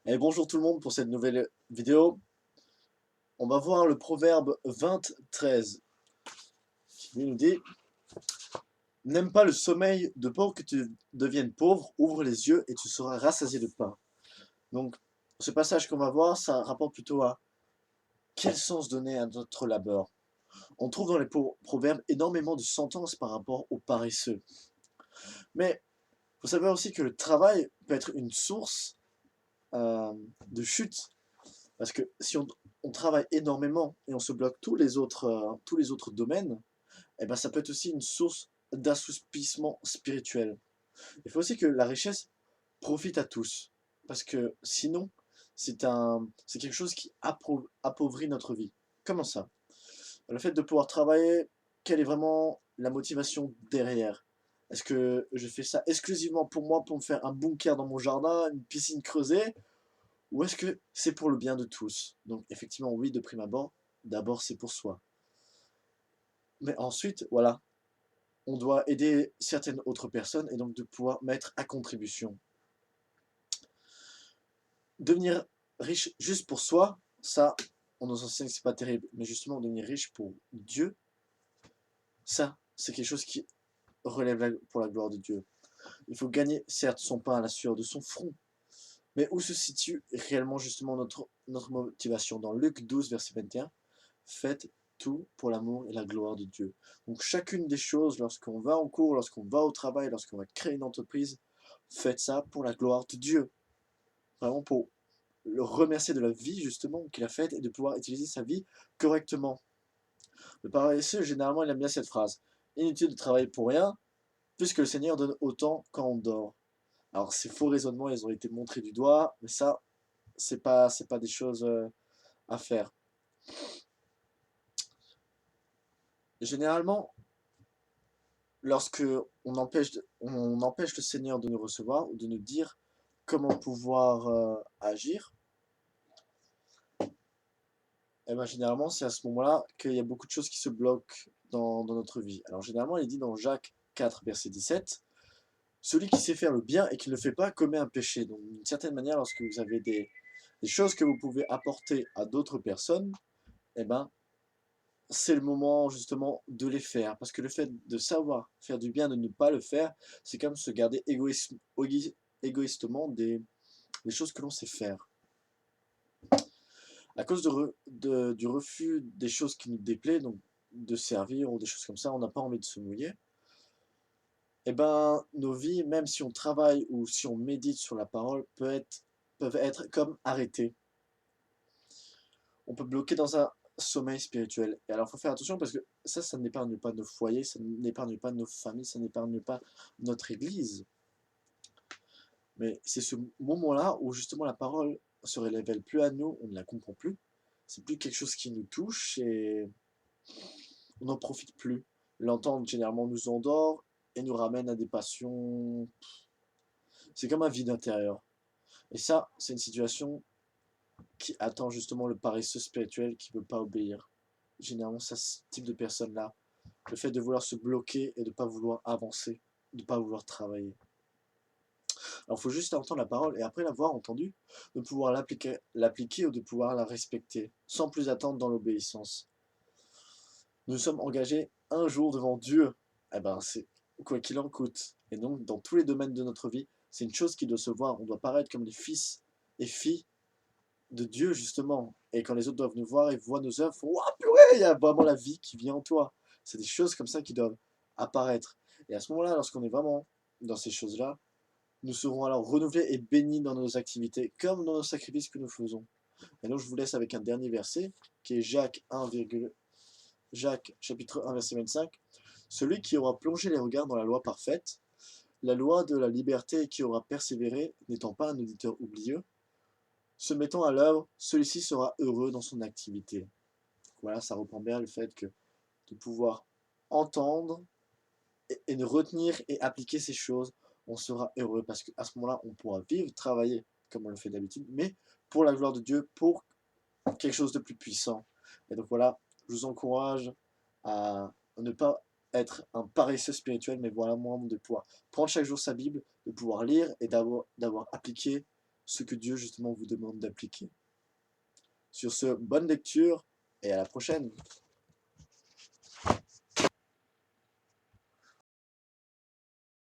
Et bonjour tout le monde pour cette nouvelle vidéo. On va voir le proverbe 20-13 qui nous dit: n'aime pas le sommeil de peur que tu deviennes pauvre, ouvre les yeux et tu seras rassasié de pain. Donc, ce passage qu'on va voir, ça rapporte plutôt à quel sens donner à notre labeur. On trouve dans les proverbes énormément de sentences par rapport aux paresseux. Mais il faut savoir aussi que le travail peut être une source euh, de chute. Parce que si on travaille énormément et on se bloque tous les autres domaines, eh ben ça peut être aussi une source d'assoupissement spirituel. Il faut aussi que la richesse profite à tous. Parce que sinon, c'est quelque chose qui appauvrit notre vie. Comment ça? Le fait de pouvoir travailler, quelle est vraiment la motivation derrière? Est-ce que je fais ça exclusivement pour moi, pour me faire un bunker dans mon jardin, une piscine creusée? Ou est-ce que c'est pour le bien de tous? Donc effectivement, oui, de prime abord, d'abord c'est pour soi. Mais ensuite, voilà, on doit aider certaines autres personnes et donc de pouvoir mettre à contribution. Devenir riche juste pour soi, ça, on nous enseigne que c'est pas terrible. Mais justement, devenir riche pour Dieu, ça, c'est quelque chose qui relève pour la gloire de Dieu. Il faut gagner, certes, son pain à la sueur de son front. Mais où se situe réellement justement notre motivation? Dans Luc 12, verset 21, faites tout pour l'amour et la gloire de Dieu. Donc chacune des choses, lorsqu'on va en cours, lorsqu'on va au travail, lorsqu'on va créer une entreprise, faites ça pour la gloire de Dieu. Vraiment pour le remercier de la vie justement qu'il a faite et de pouvoir utiliser sa vie correctement. Le paresseux, généralement, il aime bien cette phrase. Inutile de travailler pour rien, puisque le Seigneur donne autant quand on dort. Alors ces faux raisonnements, ils ont été montrés du doigt, mais ça, c'est pas des choses à faire. Généralement, lorsque on empêche le Seigneur de nous recevoir ou de nous dire comment pouvoir agir, et ben généralement c'est à ce moment-là qu'il y a beaucoup de choses qui se bloquent dans notre vie. Alors généralement il est dit dans Jacques 4, verset 17, celui qui sait faire le bien et qui ne le fait pas commet un péché. Donc d'une certaine manière, lorsque vous avez des choses que vous pouvez apporter à d'autres personnes, eh ben c'est le moment justement de les faire. Parce que le fait de savoir faire du bien, de ne pas le faire, c'est comme se garder égoïstement des choses que l'on sait faire. À cause du refus des choses qui nous déplaisent, donc de servir ou des choses comme ça, on n'a pas envie de se mouiller. Et ben, nos vies, même si on travaille ou si on médite sur la parole, peuvent être comme arrêtées. On peut bloquer dans un sommeil spirituel. Et alors, il faut faire attention parce que ça n'épargne pas nos foyers, ça n'épargne pas nos familles, ça n'épargne pas notre église. Mais c'est ce moment-là où justement la parole se révèle plus à nous, on ne la comprend plus. C'est plus quelque chose qui nous touche et on n'en profite plus. L'entendre généralement nous endort et nous ramène à des passions. C'est comme un vide intérieur. Et ça, c'est une situation qui attend justement le paresseux spirituel qui ne veut pas obéir. Généralement, c'est ce type de personne-là. Le fait de vouloir se bloquer et de ne pas vouloir avancer, de ne pas vouloir travailler. Alors, il faut juste entendre la parole et après l'avoir entendue, de pouvoir l'appliquer ou de pouvoir la respecter, sans plus attendre dans l'obéissance. Nous sommes engagés un jour devant Dieu. Eh ben, c'est quoi qu'il en coûte. Et donc, dans tous les domaines de notre vie, c'est une chose qui doit se voir. On doit paraître comme les fils et filles de Dieu, justement. Et quand les autres doivent nous voir et voient nos œuvres, ils font: waouh, purée, il y a vraiment la vie qui vient en toi. C'est des choses comme ça qui doivent apparaître. Et à ce moment-là, lorsqu'on est vraiment dans ces choses-là, nous serons alors renouvelés et bénis dans nos activités, comme dans nos sacrifices que nous faisons. Et donc, je vous laisse avec un dernier verset, qui est Jacques chapitre 1, verset 25. Celui qui aura plongé les regards dans la loi parfaite, la loi de la liberté et qui aura persévéré, n'étant pas un auditeur oublieux, se mettant à l'œuvre, celui-ci sera heureux dans son activité. Voilà, ça reprend bien le fait que de pouvoir entendre et de retenir et appliquer ces choses, on sera heureux parce qu'à ce moment-là, on pourra vivre, travailler comme on le fait d'habitude, mais pour la gloire de Dieu, pour quelque chose de plus puissant. Et donc voilà, je vous encourage à ne pas être un paresseux spirituel, mais voilà, moi, de pouvoir prendre chaque jour sa Bible, de pouvoir lire et d'avoir appliqué ce que Dieu justement vous demande d'appliquer. Sur ce, bonne lecture et à la prochaine.